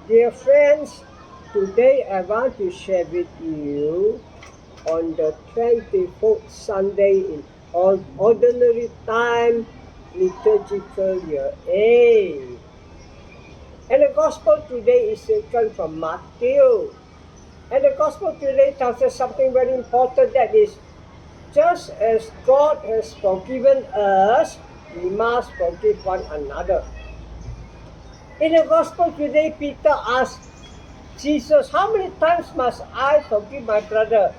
Dear friends, today I want to share with you on the 24th Sunday in Ordinary Time Liturgical Year A. And the Gospel today is taken from Matthew. And the Gospel today tells us something very important, that is, just as God has forgiven us, we must forgive one another. In the Gospel today, Peter asked Jesus, how many times must I forgive my brother?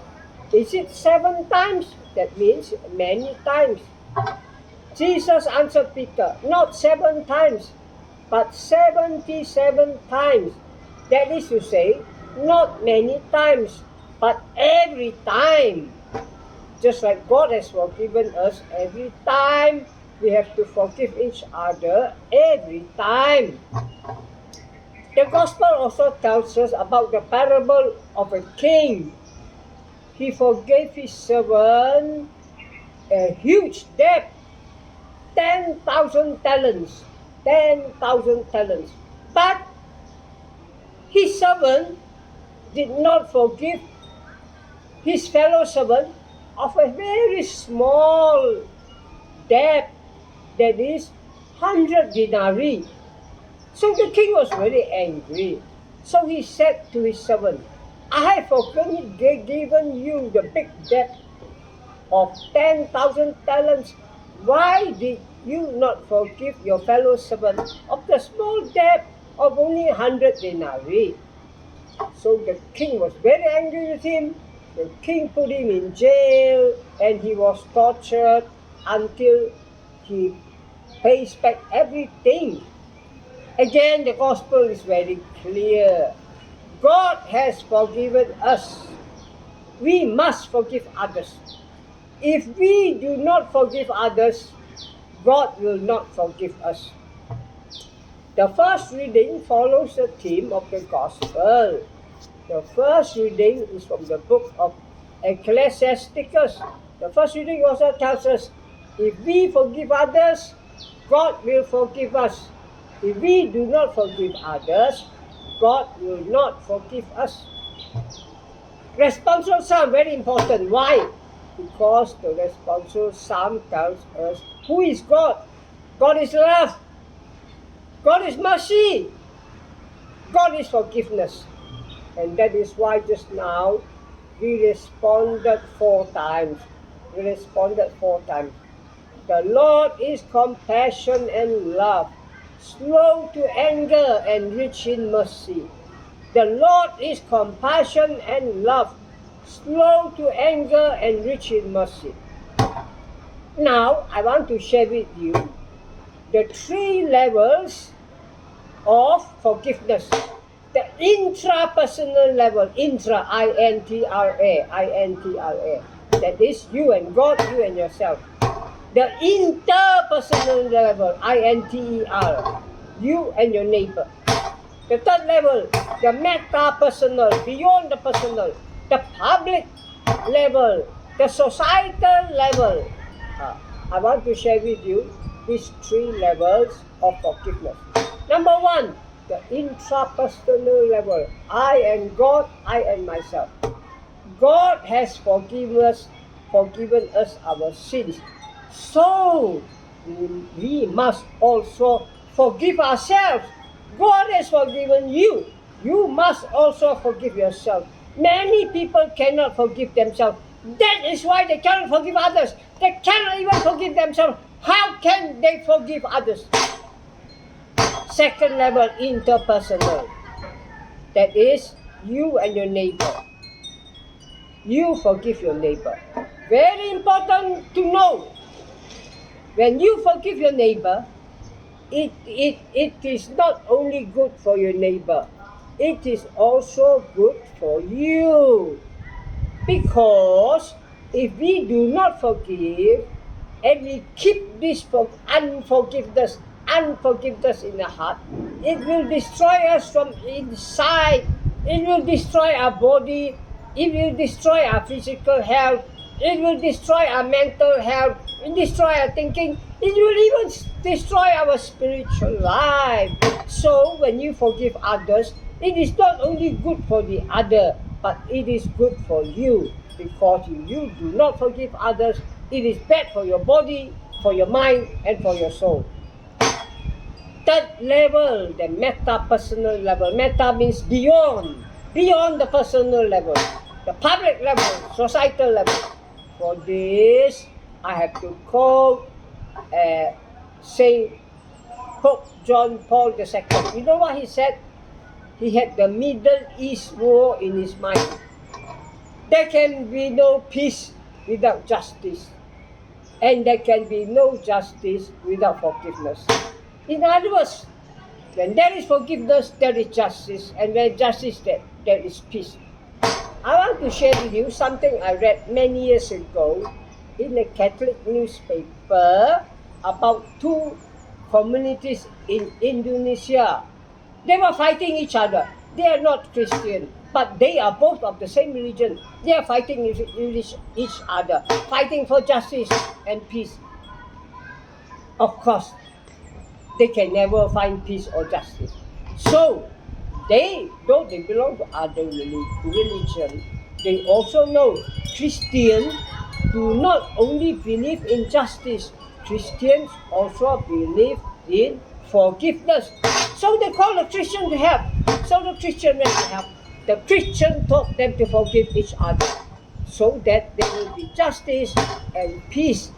Is it 7 times? That means many times. Jesus answered Peter, not 7 times, but 77 times. That is to say, not many times, but every time. Just like God has forgiven us every time, we have to forgive each other every time. The Gospel also tells us about the parable of a king. He forgave his servant a huge debt, 10,000 talents. 10,000 talents. But his servant did not forgive his fellow servant of a very small debt, that is 100 denarii. So the king was very angry. So he said to his servant, I have given you the big debt of 10,000 talents. Why did you not forgive your fellow servant of the small debt of only 100 denarii? So the king was very angry with him. The king put him in jail, and he was tortured until he pays back everything. Again, the Gospel is very clear. God has forgiven us. We must forgive others. If we do not forgive others, God will not forgive us. The first reading follows the theme of the Gospel. The first reading is from the book of Ecclesiasticus. The first reading also tells us, if we forgive others, God will forgive us. If we do not forgive others, God will not forgive us. Responsorial psalm, very important. Why? Because the responsorial psalm tells us who is God. God is love. God is mercy. God is forgiveness. And that is why just now we responded 4 times. We responded 4 times. The Lord is compassion and love, slow to anger and rich in mercy. The Lord is compassion and love, slow to anger and rich in mercy. Now, I want to share with you the 3 levels of forgiveness. The intrapersonal level, intra, I-N-T-R-A. That is you and God, you and yourself. The interpersonal level, I-N-T-E-R, you and your neighbor. The third level, the meta-personal, beyond the personal. The public level, the societal level. I want to share with you these 3 levels of forgiveness. Number 1, the intrapersonal level. I and God, I and myself. God has forgiven us our sins. So, we must also forgive ourselves. God has forgiven you. You must also forgive yourself. Many people cannot forgive themselves. That is why they cannot forgive others. They cannot even forgive themselves. How can they forgive others? Second level, interpersonal. That is you and your neighbor. You forgive your neighbor. Very important to know. When you forgive your neighbor, it is not only good for your neighbor, it is also good for you. Because if we do not forgive, and we keep this unforgiveness in the heart, it will destroy us from inside. It will destroy our body. It will destroy our physical health. It will destroy our mental health. It will destroy our thinking. It will even destroy our spiritual life. So when you forgive others, It is not only good for the other, but it is good for you, because if you do not forgive others, it is bad for your body, for your mind, and for your soul. Third level, the meta-personal level. Meta means beyond the personal level, the public level, societal level. For this, I have to quote Saint Pope John Paul II. You know what he said? He had the Middle East war in his mind. There can be no peace without justice, and there can be no justice without forgiveness. In other words, when there is forgiveness, there is justice, and when justice, there is peace. I want to share with you something I read many years ago in a Catholic newspaper about two communities in Indonesia. They were fighting each other. They are not Christian, but they are both of the same religion. They are fighting each other, fighting for justice and peace. Of course, they can never find peace or justice. So, though they belong to other religion, they also know Christians do not only believe in justice, Christians also believe in forgiveness. So they call the Christian to help. So the Christian went to help. The Christian taught them to forgive each other, so that there will be justice and peace.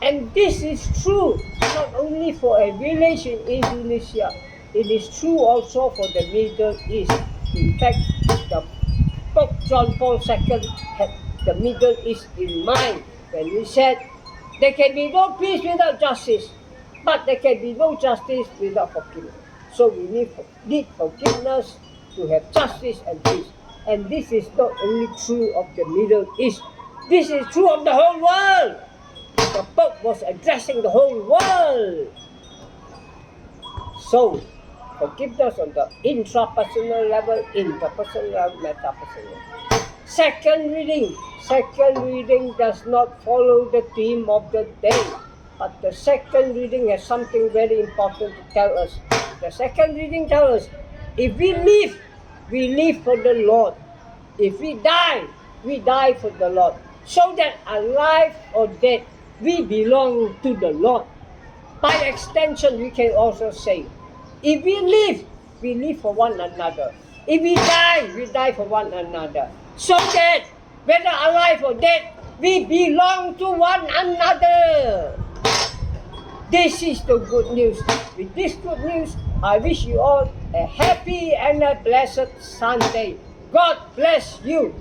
And this is true not only for a village in Indonesia, it is true also for the Middle East. In fact, the Pope John Paul II had the Middle East in mind when he said, there can be no peace without justice, but there can be no justice without forgiveness. So we need forgiveness to have justice and peace. And this is not only true of the Middle East, this is true of the whole world. The Pope was addressing the whole world. So, forgiveness on the intrapersonal level, interpersonal level, metapersonal. Second reading does not follow the theme of the day, but the second reading has something very important to tell us. The second reading tells us, if we live for the Lord. If we die for the Lord. So that alive or dead, we belong to the Lord. By extension, we can also say, if we live for one another. If we die for one another. So that, whether alive or dead, we belong to one another. This is the good news. With this good news, I wish you all a happy and a blessed Sunday. God bless you.